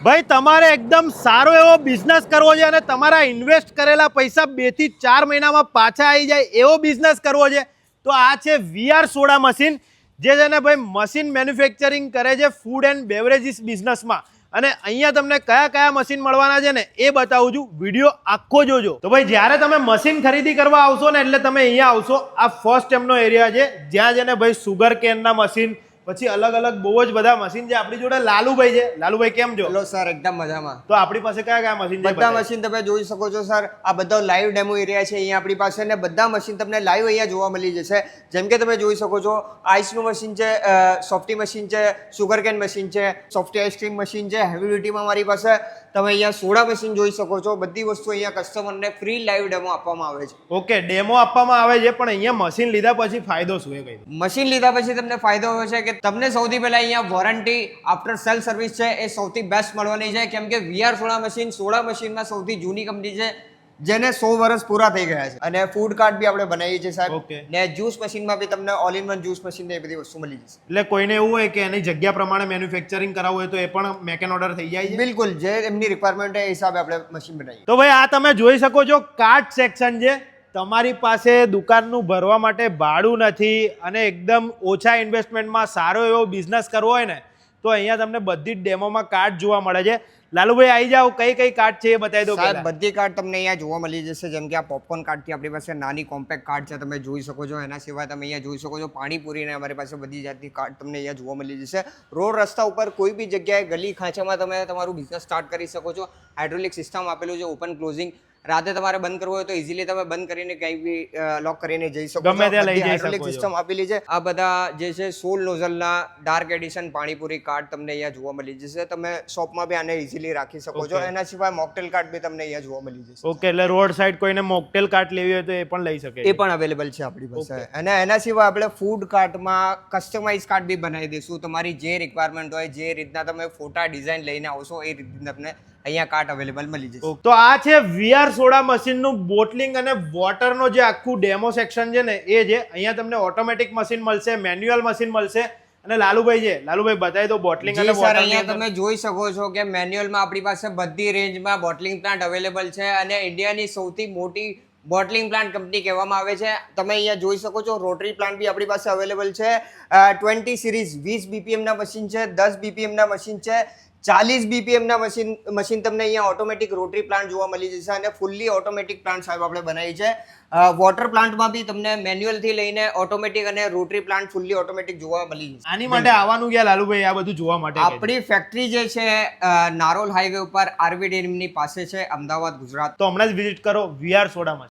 ભાઈ તમારે એકદમ સારો એવો બિઝનેસ કરવો છે અને તમારા ઇન્વેસ્ટ કરેલા પૈસા 2 થી 4 મહિનામાં પાછા આવી જાય એવો બિઝનેસ કરવો છે તો આ છે VR સોડા મશીન જે છે ને ભાઈ મશીન મેન્યુફેક્ચરિંગ કરે છે ફૂડ એન્ડ બેવરેજીસ બિઝનેસમાં અને અહીંયા તમને કયા કયા મશીન મળવાના છે ને એ બતાવું છું વિડીયો આખો જોજો તો ભાઈ જ્યારે તમે મશીન ખરીદી કરવા આવશો ને એટલે તમે અહીંયા આવશો આ ફર્સ્ટ એમનો એરિયા છે જ્યાં છે ને ભાઈ સુગર કેનના મશીન પછી અલગ અલગ બહુ જ બધા મશીન છે આપણી જોડે લાલુભાઈ છે લાલુભાઈ કેમ છો હેલો સર એકદમ મજામાં તો આપણી પાસે કયા કયા મશીન છે બધા મશીન તમે જોઈ શકો છો સર આ બધા લાઈવ ડેમો એરિયા છે અહીંયા આપણી પાસે ને બધા મશીન તમને લાઈવ અહીંયા જોવા મળી જશે જેમ કે તમે જોઈ શકો છો આઈસનું મશીન છે સોફ્ટી મશીન છે સુગર કેન મશીન છે સોફ્ટી આઈસ્ક્રીમ મશીન છે હેવી ડ્યુટીમાં મારી પાસે તમે અહીંયા સોડા મશીન જોઈ શકો છો બધી વસ્તુ અહીંયા કસ્ટમરને ફ્રી લાઈવ ડેમો આપવામાં આવે છે ઓકે ડેમો આપવામાં આવે છે પણ અહીંયા મશીન લીધા પછી ફાયદો શું છે કઈ મશીન લીધા પછી તમને ફાયદો હોય છે કે તમને સૌથી પહેલા અહીંયા વોરંટી આફ્ટર સેલ સર્વિસ છે એ સૌથી બેસ્ટ મળવાની છે કેમ કે VR સોડા મશીનમાં સૌથી જૂની કંપની છે જેને 100 વર્ષ પૂરા થઈ ગયા છે અને ફૂડ કાર્ટ બી આપણે બનાવીએ છીએ સાહેબ ને જ્યુસ મશીનમાં બી તમને all in one juice machine ને એ બધી વસ્તુ મળી જશે એટલે કોઈને એવું હોય કે એની જગ્યા પ્રમાણે મેન્યુફેક્ચરિંગ કરાવવું હોય તો એ પણ મેક એન્ડ ઓર્ડર થઈ જાય છે બિલકુલ જે એમની રિક્વાયરમેન્ટ એ હિસાબે આપણે મશીન બનાવીએ તો ભાઈ આ તમે જોઈ શકો છો કાર્ટ સેક્શન છે તમારી પાસે દુકાનનું ભરવા માટે ભાડું નથી અને એકદમ ઓછા ઇન્વેસ્ટમેન્ટમાં સારો એવો બિઝનેસ કરવો હોય ને તો અહીંયા તમને બધી જ ડેમોમાં કાર્ડ જોવા મળે છે લાલુભાઈ આવી જાઓ કઈ કઈ કાર્ડ છે એ બતાવી દો સાહેબ બધી કાર્ડ તમને અહીંયા જોવા મળી જશે જેમ કે આ પોપકોર્ન કાર્ડ થી આપણી પાસે નાની કોમ્પેક્ટ કાર્ડ છે તમે જોઈ શકો છો એના સિવાય તમે અહીંયા જોઈ શકો છો પાણીપુરીને અમારી પાસે બધી જાતની કાર્ડ તમને અહીંયા જોવા મળી જશે રોડ રસ્તા ઉપર કોઈ બી જગ્યાએ ગલી ખાંચામાં તમે તમારું બિઝનેસ સ્ટાર્ટ કરી શકો છો હાઇડ્રોલિક સિસ્ટમ આપેલું છે ઓપન ક્લોઝિંગ રાતે તમારે બંધ કરવું હોય તો ઇઝીલી તમે બંધ કરીને ક્યાંય બી લોક કરીને જઈ શકો ગમે ત્યાં લઈ જઈ હાઇડ્રોલિક શકો સિસ્ટમ આપેલી છે આ બધા જે છે 16 નોઝલના ડાર્ક એડિશન પાણીપુરી કાર્ડ તમને અહીંયા જોવા મળી જશે તમે શોપમાં બી આને ઇઝીલી રાખી શકો છો એના સિવાય મોકટેલ કાર્ડ બી તમને અહીંયા જોવા મળી જશે ઓકે એટલે રોડ સાઈડ કોઈને મોકટેલ કાર્ટ લેવી હોય તો એ પણ લઈ શકે એ પણ અવેલેબલ છે આપણી પાસે અને એના સિવાય આપણે ફૂડ કાર્ટમાં કસ્ટમાઇઝ કાર્ડ બી બનાવી દઈશું તમારી જે રિક્વાયરમેન્ટ હોય જે રીતના તમે ફોટા ડિઝાઇન લઈને આવશો એ રીતના તમને અહીંયા કાર્ટ અવેલેબલ મળી જશે તો આ છે VR સોડા મશીનનું બોટલિંગ અને વોટરનો જે આખું ડેમો સેક્શન છે ને એ છે અહીંયા તમને ઓટોમેટિક મશીન મળશે મેન્યુઅલ મશીન મળશે અને લાલુભાઈ છે લાલુભાઈ બતાવી દો બોટલિંગ અને સર અહીંયા તમે જોઈ શકો છો કે મેન્યુઅલમાં આપણી પાસે બધી રેન્જમાં બોટલિંગ પ્લાન્ટ અવેલેબલ છે અને ઇન્ડિયાની સૌથી મોટી બોટલિંગ પ્લાન્ટ કંપની કહેવામાં આવે છે તમે અહીંયા જોઈ શકો છો રોટરી પ્લાન્ટ બી આપણી પાસે અવેલેબલ છે 20 સિરીઝ 20 BPM ના મશીન છે 10 BPM ના મશીન છે 40 BPM ના મશીન તમને અહીંયા ઓટોમેટિક રોટરી પ્લાન્ટ જોવા મળી જશે અને ફૂલ્લી ઓટોમેટિક પ્લાન્ટ સાહેબ આપણે બનાવી છે વોટર પ્લાન્ટમાં બી તમને મેન્યુઅલ થી લઈને ઓટોમેટિક અને રોટરી પ્લાન્ટ ફૂલ્લી ઓટોમેટિક જોવા મળી જશે આની માટે આવવાનું ગયા લાલુભાઈ આ બધું જોવા માટે આપણી ફેક્ટરી જે છે નારોલ હાઈવે ઉપર આરવી ડેરીની પાસે છે અમદાવાદ ગુજરાત તો હમણાં જ વિઝિટ કરો VR સોડામાં